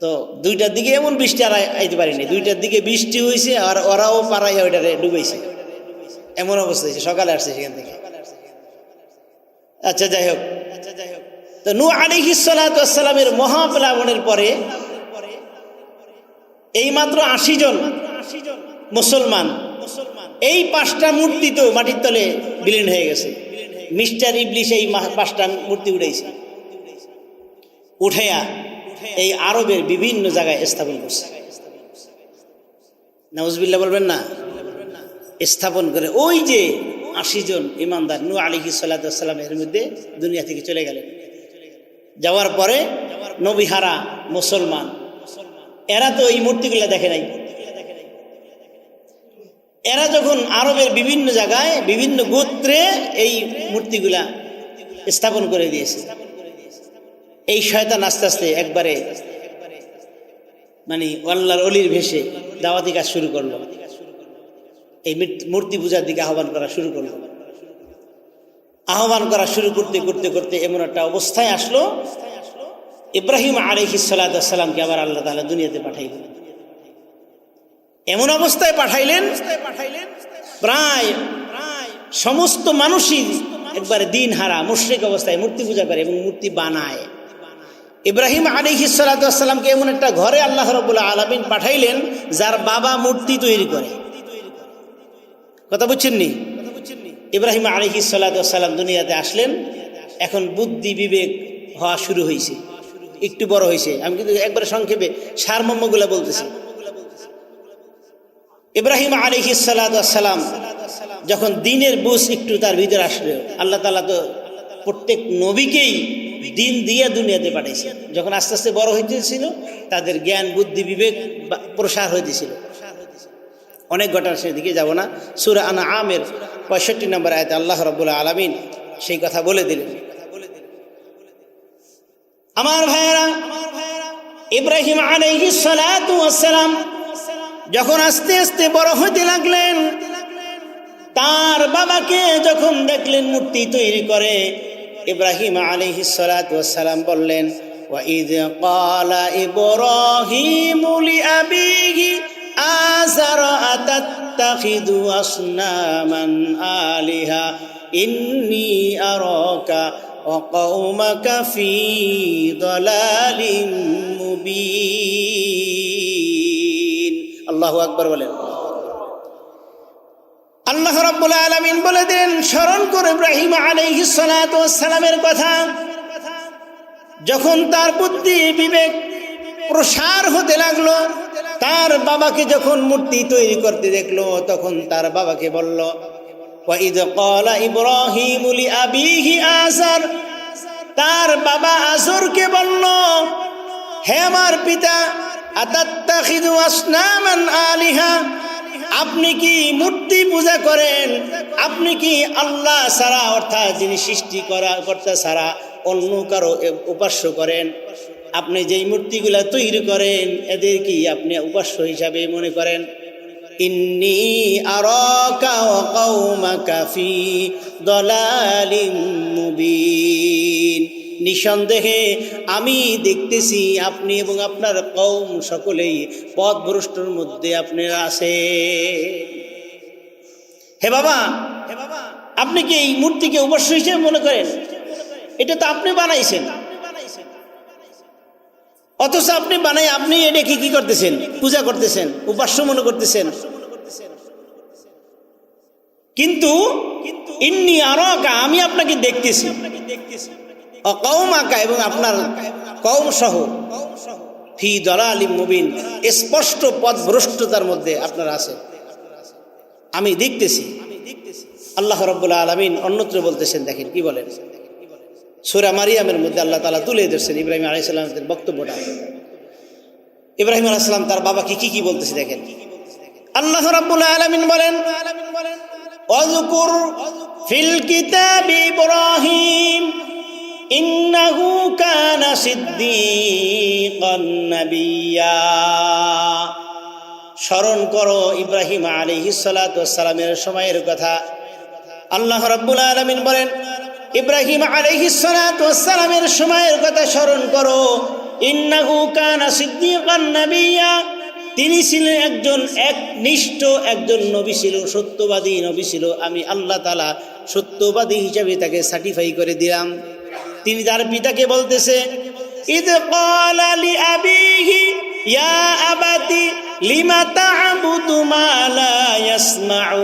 তো 2টার দিকে এমন বৃষ্টি আর আইতে পারিনি। 2টার দিকে বৃষ্টি হয়েছে, আর ওরাও পাড়াইয়া ওইটারে ডুবেছে, এমন অবস্থা হয়েছে। সকালে আসছে সেখান থেকে। আচ্ছা যাই হোক, তো নূহ আলাইহিস সালাতু ওয়াস সালামের মহাপ্লাবনের পরে এই মাত্র 80 জন মুসলমান, এই 5টা মূর্তি তো মাটির তলে বিলীন হয়ে গেছে। মিস্টার ইবলিশ এই 5টা মূর্তি উঠাইছে, উঠাইয়া এই আরবের বিভিন্ন জায়গায় স্থাপন করছে। নাউজুবিল্লাহ বলবেন না? স্থাপন করে ওই যে 80 জন ইমানদার নূহ আলাইহিস সালাতু ওয়াস সালামের মধ্যে দুনিয়া থেকে চলে গেলেন। যাওয়ার পরে নবীহারা মুসলমান, এরা তো এই মূর্তিগুলা দেখে নাই। এরা যখন আরবের বিভিন্ন জায়গায় বিভিন্ন গোত্রে এই মূর্তিগুলা স্থাপন করে দিয়েছে, এই শয়তান আস্তে আস্তে একবারে মানে আল্লাহর ওলির ভেষে দাওয়াতি কাজ শুরু করলো। এই মূর্তি পূজার দিকে আহ্বান করা শুরু করলো। আহ্বান করা শুরু করতে করতে করতে এমন একটা অবস্থায় আসলো, ইব্রাহিম আলাইহিস সালাতু ওয়াস সালামকে আবার আল্লাহ তাআলা দুনিয়াতে পাঠাইলেন। এমন অবস্থায় পাঠাইলেন প্রায় সমস্ত মানুষই একবারে দিন হারা মুশরিক অবস্থায় মূর্তি পূজা করে এবং মূর্তি বানায়। ইব্রাহিম আলাইহিস সালাতু ওয়াস সালামকে এমন একটা ঘরে আল্লাহ রাব্বুল আলামিন পাঠাইলেন যার বাবা মূর্তি তৈরি করে। কথা বুঝছেন নি? ইব্রাহিম আলাইহিস সালাতু ওয়াস সালাম দুনিয়াতে আসলেন, এখন বুদ্ধি বিবেক হওয়া শুরু হয়েছে, একটু বড় হয়েছে। আমি কিন্তু একবারে সংক্ষেপে সারমর্মগুলো বলতেছি। ইব্রাহিম আলাইহিস সালাতু ওয়াস সালাম যখন দিনের বুঝ একটু তার ভিতরে আসলো, আল্লাহ তাআলা তো প্রত্যেক নবীকেই দিন দিয়ে দুনিয়াতে পাঠাইছে। যখন আস্তে আস্তে বড় হইতেছিল, তাদের জ্ঞান বুদ্ধি বিবেক প্রসার হইতেছিল। অনেক ঘটনা, সেদিকে যাব না। সূরা আনআমের 65 নম্বর আয়াতে আল্লাহ রাব্বুল আলামিন সেই কথা বলে দিলেন। আমার ভাইয়েরা, ইব্রাহিম আলাইহিস সালাতু ওয়াস সালাম যখন আস্তে আস্তে বড় হতে লাগলেন, তার বাবাকে যখন দেখলেন মূর্তি তৈরি করে, ইব্রাহিম আলাইহিস সালাতু ওয়াস সালাম বললেন, وَإِذْ قَالَ إِبْرَاهِيمُ لِأَبِيهِ آزَرَ أَتَتَّخِذُ أَصْنَامًا آلِهَةً إِنِّي أَرَاكَ وَقَوْمَكَ فِي ضَلَالٍ مُبِينٍ। আল্লাহু আকবার বলেন। আল্লাহ রাব্বুল আলামিন বলে দেন, স্মরণ করে ইব্রাহিম আলাইহিস সালাতু ওয়াস সালামের কথা। যখন তার বুদ্ধি বিবেক প্রসার হতে লাগলো, তার বাবাকে যখন মূর্তি তৈরি করতে দেখলো, তখন তার বাবাকে বলল, وَإِذْ قَالَ إِبْرَاهِيمُ لِأَبِيهِ آزَرَ, তার বাবা আজরকে বলল, হে আমার পিতা, আতাত্তাখিযু আসনামান আলিহা, আপনি কি মূর্তি পূজা করেন? আপনি কি আল্লাহ ছাড়া, অর্থাৎ যিনি সৃষ্টি কর্তা ছাড়া অন্য কারো উপাস্য করেন? আপনি যেই মূর্তিগুলা তৈরি করেন, এদের কি আপনি উপাস্য হিসাবে মনে করেন? ইন্নী আরাকা ওয়া কওমাকা ফি দালালিন মুবিন, নিঃসন্দেহে আমি দেখতেছি আপনি এবং আপনার কওম সকলেই পথভ্রষ্টর মধ্যে আপনারা আছে। হে বাবা, আপনি কি এই মূর্তিকে উপাস্য হিসেবে মনে করেন? এটা তো আপনি বানাইছেন, অথচ আপনি বানাই আপনি এটাকে কি করতেছেন? পূজা করতেছেন, উপাস্য মনে করতেছেন। কিন্তু ইন্নী আরাকা, আমি আপনাকে দেখতেছি, কওমাকা, এবং আপনার কওম সহ, ফি দালালিম মুবিন, স্পষ্ট পথভ্রষ্টতার মধ্যে আপনারা আছেন, আমি দেখতেছি। আল্লাহ রাব্বুল আলামিন অন্যত্র বলতেছেন, দেখেন কি বলেন, সূরা মারিয়ামের মধ্যে আল্লাহ তাআলা তুলে ধরছেন ইব্রাহিম আলাইহিস সালামের বক্তব্যটা। ইব্রাহিম আলাইহিস সালাম তার বাবাকে কি বলতেছে দেখেন। আল্লাহ রাব্বুল আলামিন বলেন, ওয়াজকুর ফিল কিতাবি ইব্রাহিম ইন্নাহু কানা সিদ্দীকান নাবিয়্যা, স্মরণ করো ইব্রাহিম আলাইহিস সালাতু ওয়াস সালামের সময়ের কথা। আল্লাহ রাব্বুল আলামিন বলেন, ইব্রাহিম আলাইহিস সালাতু ওয়াস সালামের সময়ের কথা স্মরণ করো। ইন্নাহু কানা সিদ্দীকান নাবিয়্যা, তিনি ছিলেন একজন একনিষ্ঠ একজন নবী ছিল, সত্যবাদী নবী ছিল। আমি আল্লাহ তাআলা সত্যবাদী হিসাবে তাকে সার্টিফাই করে দিলাম। তিনি তার পিতাকে বলতেছে, ইয ক্বালা লিআবিহি ইয়া আবাতি লিমা তা'বুদু মা লা ইয়াসমা'ু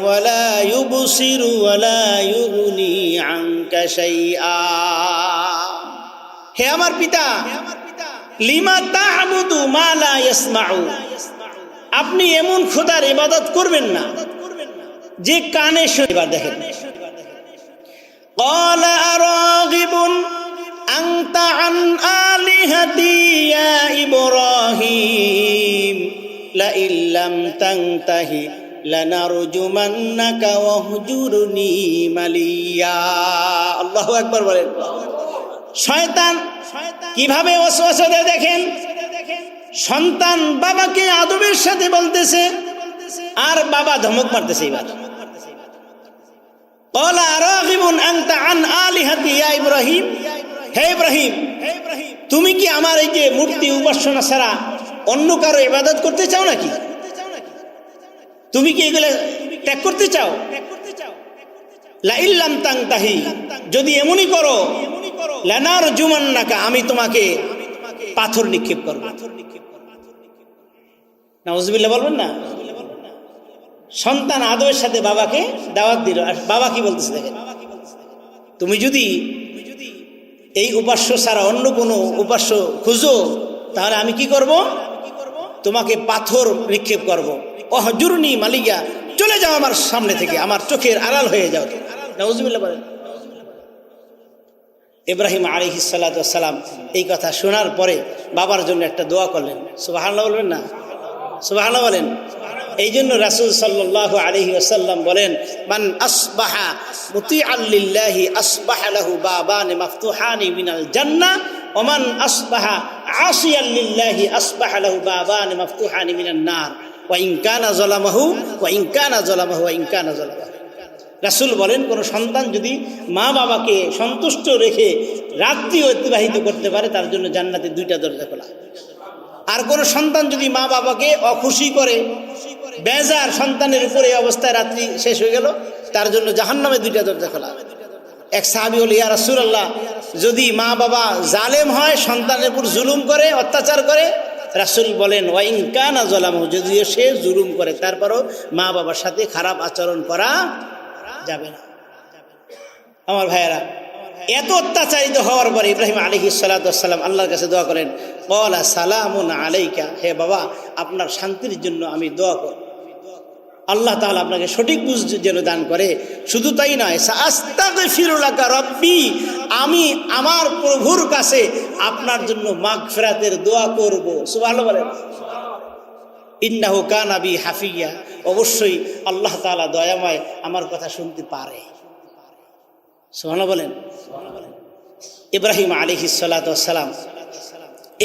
ওয়া লা ইউবসিরু ওয়া লা ইউগনি আনকা শাইআ। হে আমার পিতা, লিমা তা'বুদু মা লা ইয়াসমা'ু, আপনি এমন খোদার ইবাদত করবেন না যে কানে শুনতে। দেখেন, ক্বালা আরাগিবুন আনতা আন আলিহাতি ইয়া ইব্রাহিম লা ইল্লাম তানতাহি লানারজুমান্নাকা ওয়াহজুরনি মালিয়া। আল্লাহু আকবার বলেন। শয়তান কিভাবে ওয়াসওয়াসা দেয় দেখেন। সন্তান বাবাকে আদবের সাথে বলতেছে, আর বাবা ধমক মারতেছে। এবার ক্বালা আরাগিবুন আনতা আন আলিহাতি ইয়া ইব্রাহিম, হে ইব্রাহিম, তুমি কি আমার এই যে মূর্তি উপাসনা ছাড়া অন্য কারো ইবাদত করতে চাও নাকি? তুমি কি এগুলো ত্যাগ করতে চাও? লা ইল্লাম তানতাহি, যদি এমনই করো, লানারজুমান্নাকা, আমি তোমাকে পাথর নিক্ষেপ করব। নাউজুবিল্লাহ বলবেন না। সন্তান আদবের সাথে বাবাকে দাওয়াত দিল, আর বাবা কি বলতেছে দেখেন, তুমি যদি এই উপাস্য ছাড়া অন্য কোনো উপাস্য খুঁজো, তাহলে আমি কি করব? তোমাকে পাথর নিক্ষেপ করব। ওয়াহজুরনি মালিয়া, চলে যাও আমার সামনে থেকে, আমার চোখের আড়াল হয়ে যাও। নাউজুবিল্লাহ বলেন। ইব্রাহিম আলাইহিস সালাতু ওয়াস সালাম এই কথা শোনার পরে বাবার জন্য একটা দোয়া করলেন। সুবহানাল্লাহ বলবেন না? সুবহানাল্লাহ বলেন। এই জন্য রাসূল সাল্লাল্লাহু আলাইহি ওয়াসাল্লাম বলেন, মান আসবাহা মুতিআন লিল্লাহি আসবাহা লাহু বাবানি মাফতুহানি মিনাল জান্নাহ ওয়া মান আসবাহা আসিয়ান লিল্লাহি আসবাহা লাহু বাবানি মাফতুহানি মিনান নার ওয়া ইন কানা যালামাহু ওয়া ইন কানা যালামাহু ওয়া ইন কানা যালামাহু। রাসূল বলেন কোন সন্তান যদি মা বাবাকে সন্তুষ্ট রেখে রাত্রি অতিবাহিত করতে পারে তার জন্য জান্নাতে 2টা দরজা খোলা। আর কোন সন্তান যদি মা বাবাকে অখুশি করে বেজার সন্তানের উপরে অবস্থায় রাত্রি শেষ হয়ে গেল তার জন্য জাহান্নামে 2টা দরজা খোলা। এক সাহাবী বলে, ইয়া রাসূলুল্লাহ, যদি মা বাবা জালেম হয়, সন্তানের উপর জুলুম করে, অত্যাচার করে, রাসূল বলেন ওয়া ইন কানা যালামু, যদিও সে জুলুম করে তারপরও মা বাবার সাথে খারাপ আচরণ করা যাবে না। আমার ভাইয়েরা, এত অত্যাচারিত হওয়ার পরে ইব্রাহিম আলাইহিস সালাতু ওয়াস সালাম আল্লাহর কাছে দোয়া করেন, ক্বালা সালামুন আলাইকা, হে বাবা আপনার শান্তির জন্য আমি দোয়া করি, আল্লাহ তাআলা আপনাকে সঠিক বুঝ যেন দান করে। শুধু তাই নয়, আস্তাগফিরু লাকা রব্বি, আমি আমার প্রভুর কাছে আপনার জন্য মাগফিরাতের দোয়া করব। সুবহানাল্লাহ বলেন। ইন্নাহু কানা বি হাফিয়া, অবশ্যই আল্লাহ তাআলা দয়াময়, আমার কথা শুনতে পারে। সুবহানাল্লাহ বলেন। ইব্রাহিম আলাইহিস সালাতু ওয়াস সালাম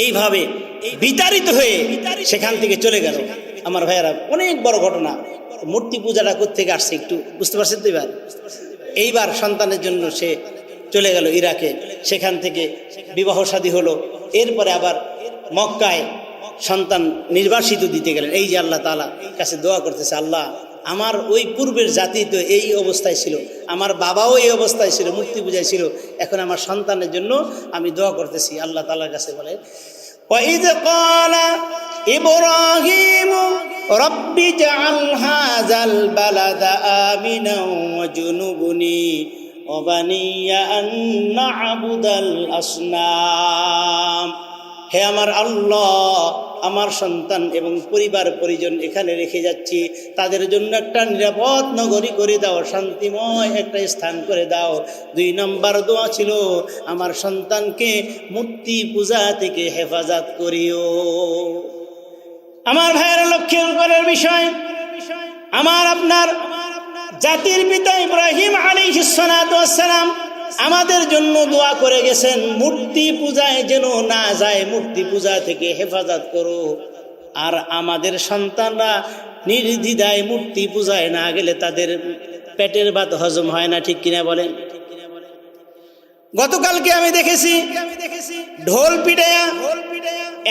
এইভাবে বিতাড়িত হয়ে সেখান থেকে চলে গেল। আমার ভাইয়েরা, অনেক বড় ঘটনা। মূর্তি পূজাটা কোত্থেকে আসছে একটু বুঝতে পারছেন তো? এইবার সন্তানের জন্য সে চলে গেল ইরাকে, সেখান থেকে বিবাহ শাদী হলো, এরপরে আবার মক্কায় সন্তান নির্বাসিত দিতে গেলেন। এই যে আল্লাহ তাআলা কাছে দোয়া করতেছে, আল্লাহ আমার ওই পূর্বের জাতি তো এই অবস্থায় ছিল, আমার বাবাও এই অবস্থায় ছিল, মূর্তি পূজায় ছিল, এখন আমার সন্তানের জন্য আমি দোয়া করতেছি। আল্লাহ তাআলার কাছে বলে, وَإِذْ قَالَ إِبْرَاهِيمُ رَبِّ اجْعَلْ هَٰذَا الْبَلَدَ آمِنًا وَاجْنُبْنِي وَبَنِيَّ أَن نَّعْبُدَ الْأَصْنَامَ। হে আমার আল্লাহ, আমার সন্তান এবং পরিবার পরিজন এখানে রেখে যাচ্ছি, তাদের জন্য একটা নিরাপদ নগরী করে দাও, শান্তিময় একটা স্থান করে দাও। 2 নম্বর দোয়া ছিল, আমার সন্তানকে মূর্তি পূজা থেকে হেফাজত করিও। আমার ভাইয়ের লক্ষ্য করার বিষয়, আমার আপনার জাতির পিতা ইব্রাহিম আলাইহিস সালাতু ওয়াস সালাম আমাদের জন্য দোয়া করে গেছেন, মূর্তি পূজায় যেন না যায়, মূর্তি পূজা থেকে হেফাজত করো। আর আমাদের সন্তানরা নির্দ্বিধায় মূর্তি পূজায় না গেলে তাদের পেটের ভাত হজম হয় না, ঠিক কিনা বলেন? গতকালকে আমি দেখেছি ঢোল পিটাইয়া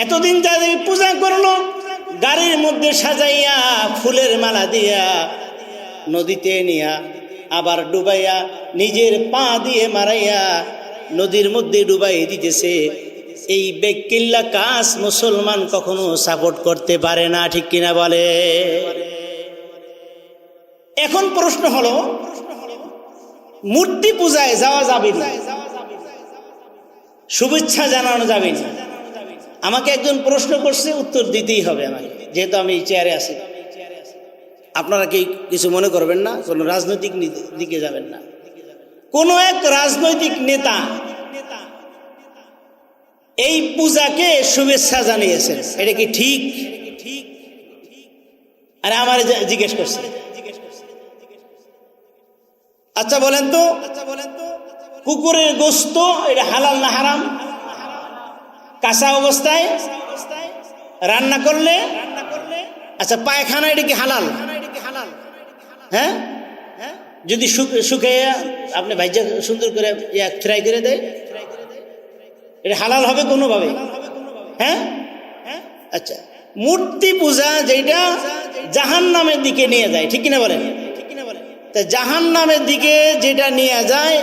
এতদিন যাদের পূজা করলো, গাড়ির মধ্যে সাজাইয়া ফুলের মালা দিয়া নদীতে নিয়া আবার ডুবাইয়া নিজের পা দিয়ে মারাইয়া নদীর মধ্যে ডুবাই দিতেছে। এই বেকিল্লা কাজ মুসলমান কখনো সাপোর্ট করতে পারে না, ঠিক কিনা বলে? এখন প্রশ্ন হলো, মূর্তি পূজায় যাওয়া যাবে না, শুভেচ্ছা জানানো যাবে না? আমাকে একজন প্রশ্ন করছে, উত্তর দিতেই হবে আমাকে, যেহেতু আমি চেয়ারে আছি। আপনারা কি কিছু মনে করবেন না, কোনো রাজনৈতিক দিকে যাবেন না। কোন এক রাজনৈতিক নেতা এই পূজাকে শুভেচ্ছা জানিয়েছেন, এটা কি ঠিক? আরে আমার জিজ্ঞেস করছে, আচ্ছা বলেন তো, কুকুরের গোশত এটা হালাল না হারাম? কাঁচা অবস্থায় রান্না করলে, আচ্ছা পায়খানা এটা কি হালাল? হ্যাঁ, যদি শুকিয়ে আপনি ভাইজা সুন্দর করে ফ্রাই করে দেয়, এটা হালাল হবে কোনোভাবে? হ্যাঁ, আচ্ছা মূর্তি পূজা যেটা জাহান্নামের দিকে নিয়ে যায়, ঠিক কিনা বলেন? তা জাহান্নামের দিকে যেটা নিয়ে যায়,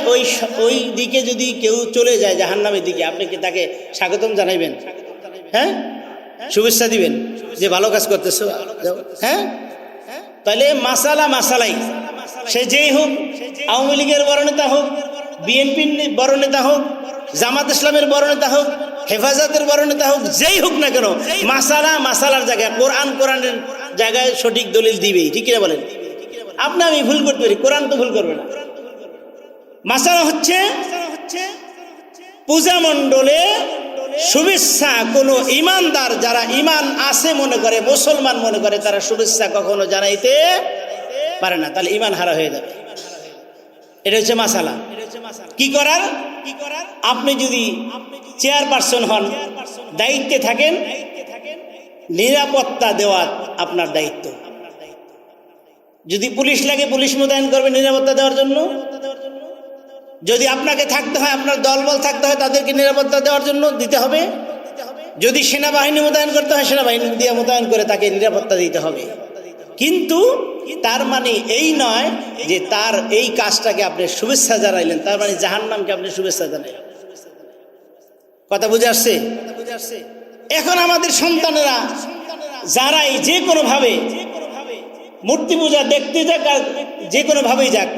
ওই দিকে যদি কেউ চলে যায় জাহান্নামের দিকে, আপনি কি তাকে স্বাগতম জানাইবেন? হ্যাঁ, শুভেচ্ছা দিবেন যে ভালো কাজ করতেছো? হ্যাঁ, তাহলে মাসালাই সে যেই হোক, আওয়ামী লীগের বড় নেতা হোক, বিএনপির বড় নেতা হোক, জামাত ইসলামের বড় নেতা হোক, হেফাজতের বড় নেতা হোক, যেই হোক না কেন, মাসালার জায়গায় কোরআনের জায়গায় সঠিক দলিল দিবেই, ঠিক কিনা বলেন? আপনি আমি ভুল করতে পারি, কোরআন তো ভুল করবে না। মাসালা হচ্ছে পূজা মণ্ডলে শুভেচ্ছা কোন ইমানদার, যারা ইমান আছে মনে করে, মুসলমান মনে করে, তারা শুভেচ্ছা কখনো জানাইতে পারে না, তাহলে ইমান হারা হয়ে যাবে। এটা হচ্ছে মাসালা। কি করার? আপনি যদি চেয়ারপারসন হন, দায়িত্বে থাকেন, নিরাপত্তা দেওয়া আপনার দায়িত্ব। যদি পুলিশ লাগে পুলিশ মোতায়েন করবে নিরাপত্তা দেওয়ার জন্য। যদি আপনাকে থাকতে হয়, আপনার দলবল থাকতে হয়, তাদেরকে নিরাপত্তা দেওয়ার জন্য দিতে হবে। যদি সেনাবাহিনী মোতায়েন করতে হয়, সেনাবাহিনী দিয়ে মোতায়েন করে তাকে নিরাপত্তা দিতে হবে। কিন্তু তার মানে এই নয় যে তার এই কাজটাকে আপনি শুভেচ্ছা জানাইলেন, তার মানে জাহান্নামকে আপনি শুভেচ্ছা জানাইলেন। কথা বুঝে আসছে? এখন আমাদের সন্তানেরা যারাই যে কোনো ভাবে মূর্তি পূজা দেখতে যাক আর যে কোনো ভাবেই যাক,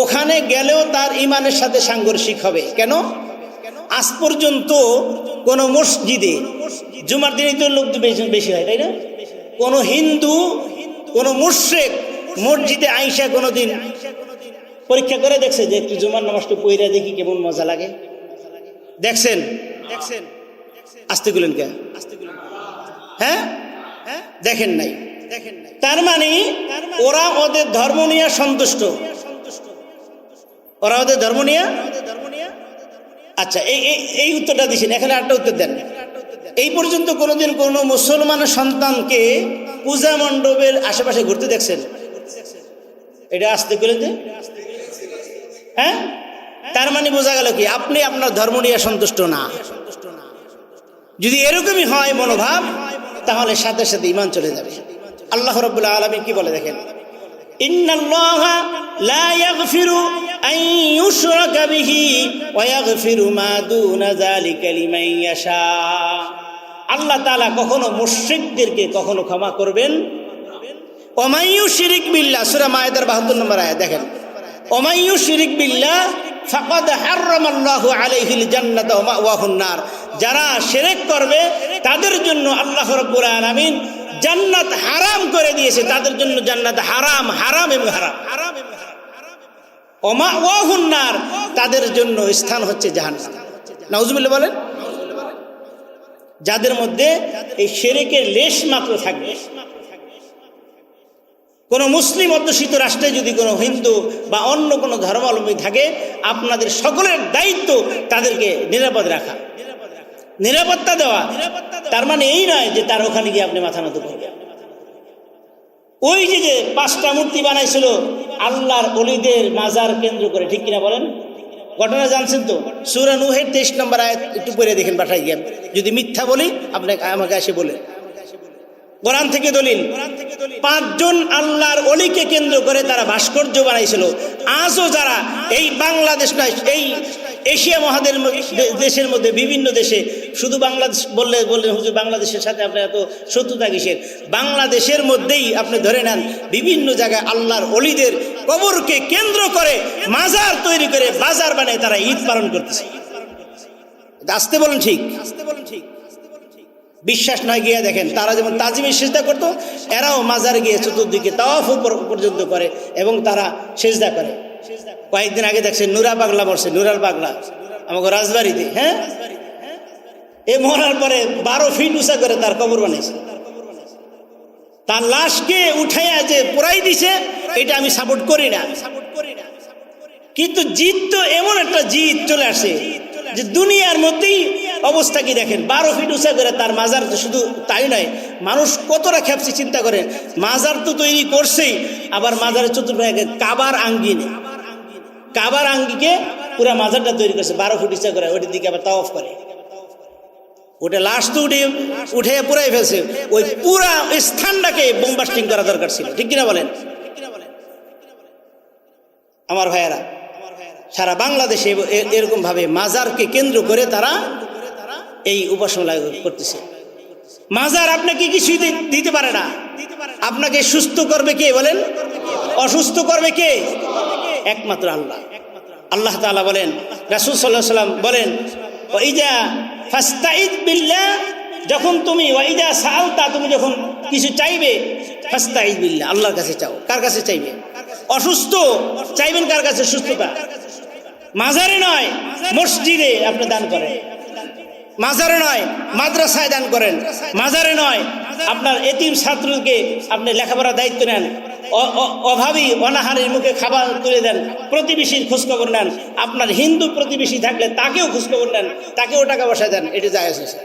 ওখানে গেলেও তার ইমানের সাথে সাংঘর্ষিক হবে। কেন? আজ পর্যন্ত কোন মসজিদে, জুমার দিনই তো লোক বেশি হয়, তাই না? কোন হিন্দু, কোন মুশরিক মসজিদে আইসা কোনোদিন পরীক্ষা করে দেখছে যে একটু জুমার নামাজটা পড়ে দেখি কেমন মজা লাগে? দেখছেন? আসতে গুলেন কে? হ্যাঁ, দেখেন নাই। তার মানে ওরা ওদের ধর্ম নিয়ে সন্তুষ্ট, ওরা ওদের ধর্ম নিয়ে। আচ্ছা, এই উত্তরটা দিচ্ছেন। এখানে আরেকটা উত্তর দেন। এই পর্যন্ত কোনোদিন কোনো মুসলমানের সন্তানকে পূজা মণ্ডপের আশেপাশে ঘুরতে দেখছেন? এটা আসতে গেলে যে, হ্যাঁ, তার মানে বোঝা গেল কি আপনি আপনার ধর্ম নিয়ে সন্তুষ্ট না। যদি এরকমই হয় মনোভাব, তাহলে সাথে সাথে ঈমান চলে যাবে। আল্লাহ রাব্বুল আলামিন কি বলে দেখেন, ইন্নাল্লাহা লা ইয়াগফিরু আন ইউশরাকা বিহি ওয়া ইয়াগফিরু মা দুনা যালিকা লিমান ইয়াশা। আল্লাহ তাআলা কখনো মুশরিকদেরকে কখনো ক্ষমা করবেন। ওয়া মান ইউশরিক বিল্লাহ, সূরা মায়েদার 72 নম্বর আয়াত দেখেন, ওয়া মান ইউশরিক বিল্লাহ ফাকাদ হারামাল্লাহু আলাইহিল জান্নাতা ওয়া মাওয়াহুন নার। যারা শিরক করবে তাদের জন্য আল্লাহ রাব্বুল আলামিন জান্নাত হারাম করে দিয়েছে, তাদের জন্য জান্নাত হারাম, হারাম এবং হারাম। ওয়া মাওয়াহুন নার, তাদের জন্য স্থান হচ্ছে জাহান্নাম। নাউজুবিল্লাহ বলেন। যাদের মধ্যে এই শিরকের লেশ মাত্র থাকবে। কোন মুসলিম অধ্যুষিত রাষ্ট্রে যদি কোনো হিন্দু বা অন্য কোনো ধর্মাবলম্বী থাকে, আপনাদের সকলের দায়িত্ব তাদেরকে নিরাপদ রাখা, নিরাপত্তা দেওয়া। তার মানে এই নয় যে তার ওখানে গিয়ে আপনি মাথা নত করবেন। ওই যে 5টা মূর্তি বানাইছিল আল্লাহর ওলিদের মাজার কেন্দ্র করে, ঠিক কিনা বলেন? ঘটনা জানছেন তো? সূরা নূহের 23 নম্বর আয়াত একটু পড়ে দেখেন, পাঠাই গেন। যদি মিথ্যা বলি আপনাকে আমাকে এসে বলে। কোরআন থেকে দলিল, 5 জন আল্লাহর ওলিকে কেন্দ্র করে তারা ভাস্কর্য বানাইছিল। আজও যারা এই বাংলাদেশ নয়, এই এশিয়া মহাদেশের মধ্যে বিভিন্ন দেশে, শুধু বাংলাদেশ বললে হুজুর বাংলাদেশের সাথে আপনার এত শত্রুতা কিসের? বাংলাদেশের মধ্যেই আপনি ধরে নেন বিভিন্ন জায়গায় আল্লাহর ওলিদের কবরকে কেন্দ্র করে মাজার তৈরি করে বাজার বানায় তারা ঈদ পালন করতেছে। আসতে বলেন ঠিক? বিশ্বাস নয় গিয়ে দেখেন, তারা যেমন তাজিমের সিজদা করতো, এরাও মাজারে গিয়ে চতুর্দিকে তাওয়াফ পর্যন্ত করে এবং তারা সিজদা করে। কয়েকদিন আগে দেখছেন নুরা পাগলা মরছে, নুরাল পাগলা আমাকে রাজবাড়িতে। হ্যাঁ, এ মরার পরে 12 ফিট উঁচা করে তার কবর বানাইছে। তার লাশকে উঠাইয়া যে পোড়াই দিছে, এটা আমি সাপোর্ট করি না। কিন্তু জিদ তো এমন একটা জিদ চলে আসে যে দুনিয়ার মধ্যেই অবস্থা কি দেখেন, 12 ফিট উঁচা করে তার মাজার। শুধু তাই নয়, মানুষ কতটা খেপছে চিন্তা করেন। মাজার তো তৈরি করছেই, আবার মাজারের চতুর্পাশে কাবার আঙ্গিনে, কাবার আঙ্গিকে পুরা মাজারটা তৈরি করছে 12 ফুট উঁচা করে, ওইটার দিকে আবার তাওয়াফ করে। ওটা লাশ তো উঠে পুরাই ফেলছে। ওই পুরা স্থানটাকে বোমবাস্টিং করা দরকার ছিল, ঠিক কিনা বলেন? আমার ভাইয়েরা, সারা বাংলাদেশে এরকম ভাবে মাজারকে কেন্দ্র করে তারা এই উপাসনা করতেছে। মাজার আপনাকে কিছুই দিতে পারে না। আপনাকে সুস্থ করবে কে বলেন? অসুস্থ করবে কে? একমাত্র আল্লাহ। আল্লাহ তাআলা বলেন, রাসূল সাল্লাল্লাহু আলাইহি ওয়াসাল্লাম বলেন, ওয়াইদা ফাস্তাইদ বিল্লাহ, যখন তুমি ওয়াইদা সাআলতা, তুমি যখন কিছু চাইবে, ফাস্তাইদ বিল্লাহ, আল্লাহর কাছে চাও। কার কাছে চাইবে? অসুস্থ চাইবেন কার কাছে? সুস্থতা। মাজারে নয়, মসজিদে আপনি দান করেন। মাজারে নয়, মাদ্রাসায় দান করেন। মাজারে নয়, আপনার এতিম ছাত্রকে আপনি লেখাপড়ার দায়িত্ব নেন। অভাবী অনাহারের মুখে খাবার তুলে দেন। প্রতিবেশীর খোঁজখবর নেন। আপনার হিন্দু প্রতিবেশী থাকলে তাকেও খোঁজখবর নেন, তাকেও টাকা পয়সা দেন। এটা জায়েজ আছে।